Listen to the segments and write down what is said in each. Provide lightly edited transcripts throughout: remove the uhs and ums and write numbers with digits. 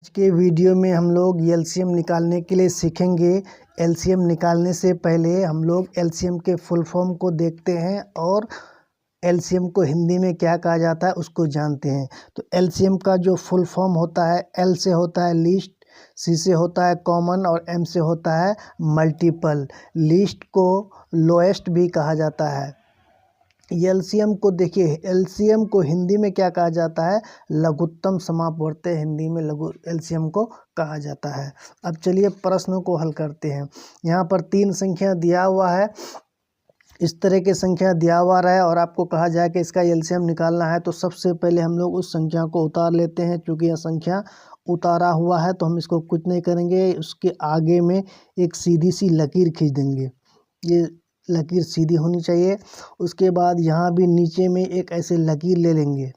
आज के वीडियो में हम लोग एलसीएम निकालने के लिए सीखेंगे। एलसीएम निकालने से पहले हम लोग एलसीएम के फुल फॉर्म को देखते हैं और एलसीएम को हिंदी में क्या कहा जाता है उसको जानते हैं। तो एलसीएम का जो फुल फॉर्म होता है, एल से होता है लीस्ट, सी से होता है कॉमन और एम से होता है मल्टीपल। लीस्ट को लोएस्ट भी कहा जाता है। एलसीएम को देखिए, एलसीएम को हिंदी में क्या कहा जाता है? लघुत्तम समापवर्ती हिंदी में लघु एलसीएम को कहा जाता है। अब चलिए प्रश्नों को हल करते हैं। यहाँ पर 3 संख्या दिया हुआ है, इस तरह की संख्या दिया हुआ है और आपको कहा जाए कि इसका एलसीएम निकालना है। तो सबसे पहले हम लोग उस संख्या को उतार लेते हैं। क्योंकि यह संख्या उतारा हुआ है तो हम इसको कुछ नहीं करेंगे, उसके आगे में एक सीधी सी लकीर खींच देंगे। ये लकीर सीधी होनी चाहिए। उसके बाद यहाँ भी नीचे में एक ऐसे लकीर ले लेंगे।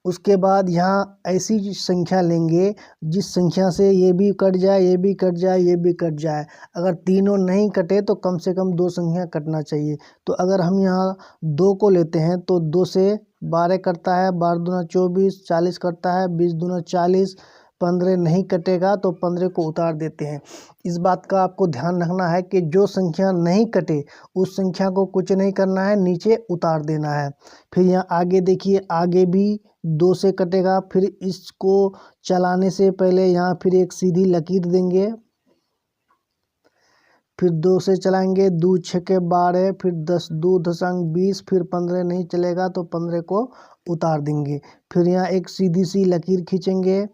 उसके बाद यहाँ ऐसी संख्या लेंगे जिस संख्या से ये भी कट जाए, ये भी कट जाए, ये भी कट जाए। अगर तीनों नहीं कटे तो कम से कम 2 संख्या कटना चाहिए। तो अगर हम यहाँ 2 को लेते हैं तो 2 से 12 कटता है, 12 दूना 24, 40 कटता है, 20 दूना 40, 15 नहीं कटेगा तो 15 को उतार देते हैं। इस बात का आपको ध्यान रखना है कि जो संख्या नहीं कटे उस संख्या को कुछ नहीं करना है, नीचे उतार देना है। फिर यहाँ आगे देखिए, आगे भी 2 से कटेगा। फिर इसको चलाने से पहले यहाँ फिर एक सीधी लकीर देंगे। फिर 2 से चलाएंगे, 2 छके 12, फिर 10 2 दशंक 20, फिर 15 नहीं चलेगा तो 15 को उतार देंगे। फिर यहाँ एक सीधी सी लकीर खींचेंगे।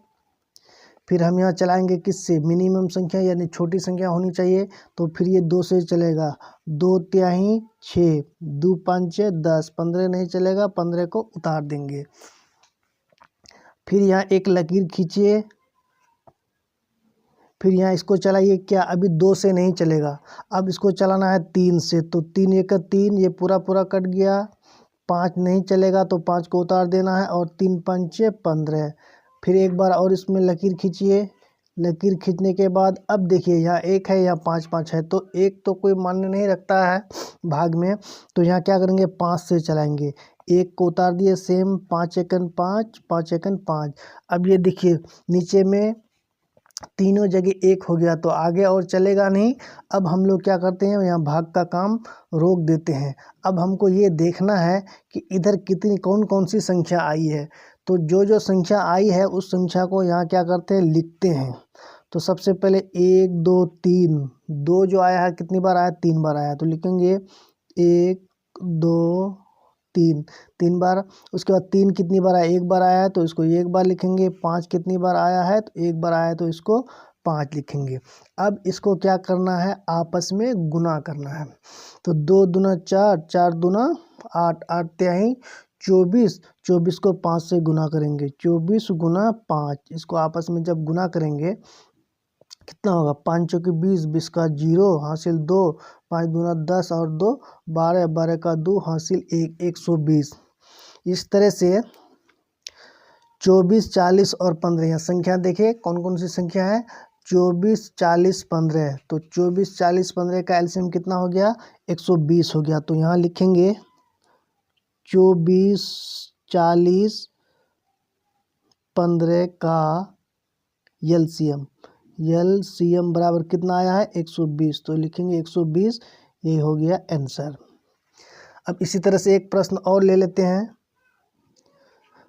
फिर हम यहाँ चलाएंगे किससे? मिनिमम संख्या यानी छोटी संख्या होनी चाहिए। तो फिर ये 2 से चलेगा, 2 तिहाई 6, 2 पंचे 10, 15 नहीं चलेगा, 15 को उतार देंगे। फिर यहाँ एक लकीर खींचिए। फिर यहाँ इसको चलाइए, क्या अभी 2 से नहीं चलेगा, अब इसको चलाना है 3 से। तो 3 एक 3, ये पूरा पूरा कट गया। 5 नहीं चलेगा तो 5 को उतार देना है और 3 पंचे 15। फिर एक बार और इसमें लकीर खींचिए। लकीर खींचने के बाद अब देखिए, यहाँ 1 है, यहाँ 5 5 है। तो 1 तो कोई मान्य नहीं रखता है भाग में। तो यहाँ क्या करेंगे? 5 से चलाएंगे। 1 को उतार दिए, सेम 5 एकन 5, 5 एकन 5। अब ये देखिए नीचे में तीनों जगह 1 हो गया तो आगे और चलेगा नहीं। अब हम लोग क्या करते हैं? यहाँ भाग का काम रोक देते हैं। अब हमको ये देखना है कि इधर कितनी कौन कौन सी संख्या आई है। तो जो संख्या आई है उस संख्या को यहाँ क्या करते हैं? लिखते हैं। तो सबसे पहले 1 2 3, 2 जो आया है कितनी बार आया? 3 बार आया। तो लिखेंगे 1 2 3, 3 बार। उसके बाद 3 कितनी बार आया? 1 बार आया है तो इसको 1 बार लिखेंगे। 5 कितनी बार आया है? तो 1 बार आया है तो इसको 5 लिखेंगे। अब इसको क्या करना है? आपस में गुना करना है। तो 2 दूना 4, 4 दूना 8, 8 तिहाई 24, 24 को 5 से गुना करेंगे। 24 गुना 5, इसको आपस में जब गुना करेंगे कितना होगा? 5 चौके 20, 20 का 0 हासिल 2, 5 दूना 10 और 2 12, 12 का 2 हासिल 1, 120। इस तरह से 24 40 और 15, यहाँ संख्या देखिए कौन कौन सी संख्या है? 24 40 15। तो 24 40 15 का एलसीएम कितना हो गया? 120 हो गया। तो यहाँ लिखेंगे 24 40 15 का एलसीएम बराबर कितना आया है? 120। तो लिखेंगे 120, ये हो गया आंसर। अब इसी तरह से एक प्रश्न और ले लेते हैं।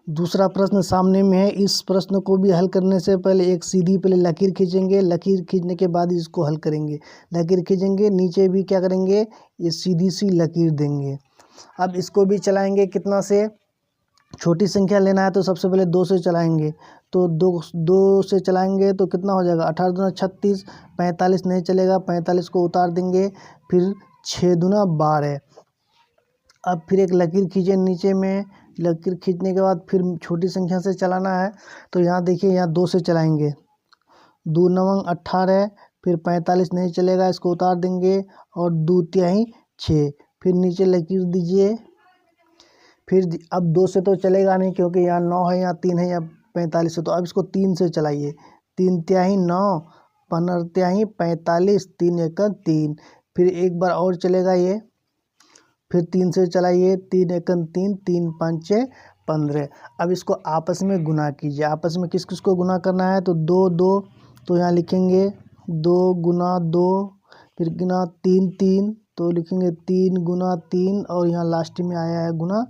दूसरा प्रश्न सामने में है। इस प्रश्न को भी हल करने से पहले एक सीधी पहले लकीर खींचेंगे। लकीर खींचने के बाद इसको हल करेंगे। लकीर खींचेंगे, नीचे भी क्या करेंगे? ये सीधी सी लकीर देंगे। अब इसको भी चलाएंगे कितना से? छोटी संख्या लेना है तो सबसे पहले 2 से चलाएंगे। तो 2 से चलाएंगे तो कितना हो जाएगा? 18 दूना 36, 45 नहीं चलेगा, 45 को उतार देंगे। फिर 6 दूना 12। अब फिर एक लकीर खींचे नीचे में। लकीर खींचने के बाद फिर छोटी संख्या से चलाना है। तो यहाँ देखिए, यहाँ 2 से चलाएंगे। 2 नवंग 18, फिर 45 नहीं चलेगा, इसको उतार देंगे और 2 तिहाई 6। फिर नीचे लकीर दीजिए। फिर अब 2 से तो चलेगा नहीं क्योंकि यहाँ 9 है, यहाँ 3 है, यहाँ 45 है। तो अब इसको 3 से चलाइए। 3 तिहाई 9, 15 तिहाई 45, 3 एक 3। फिर एक बार और चलेगा ये। फिर 3 से चलाइए, 3 एक 3, 3 पंचे 15। अब इसको आपस में गुना कीजिए। आपस में किस किस को गुना करना है, तो 2 2, तो यहाँ लिखेंगे 2 गुना 2, फिर गुना 3 3, तो लिखेंगे 3 गुना 3, और यहाँ लास्ट में आया है गुना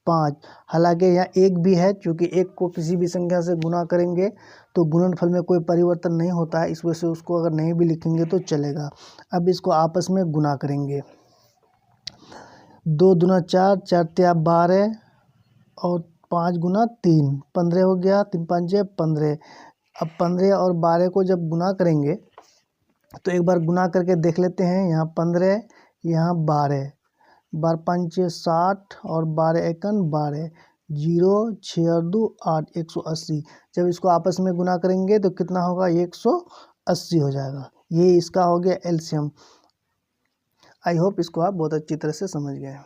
5। हालांकि यहाँ एक भी है, क्योंकि एक को किसी भी संख्या से गुना करेंगे तो गुणनफल में कोई परिवर्तन नहीं होता है, इस वजह से उसको अगर नहीं भी लिखेंगे तो चलेगा। अब इसको आपस में गुना करेंगे। 2 दूना 4, 4 तिया 12, और 5 गुना 3, 15 हो गया। 3 5 15। अब 15 और 12 को जब गुना करेंगे तो एक बार गुना करके देख लेते हैं। यहाँ 15, यहाँ 12, 12 5 60, और 12 एकन 12, 0 6 और 2 8, 180। जब इसको आपस में गुना करेंगे तो कितना होगा, 180 हो जाएगा। ये इसका हो गया एलसीएम। आई होप इसको आप बहुत अच्छी तरह से समझ गए।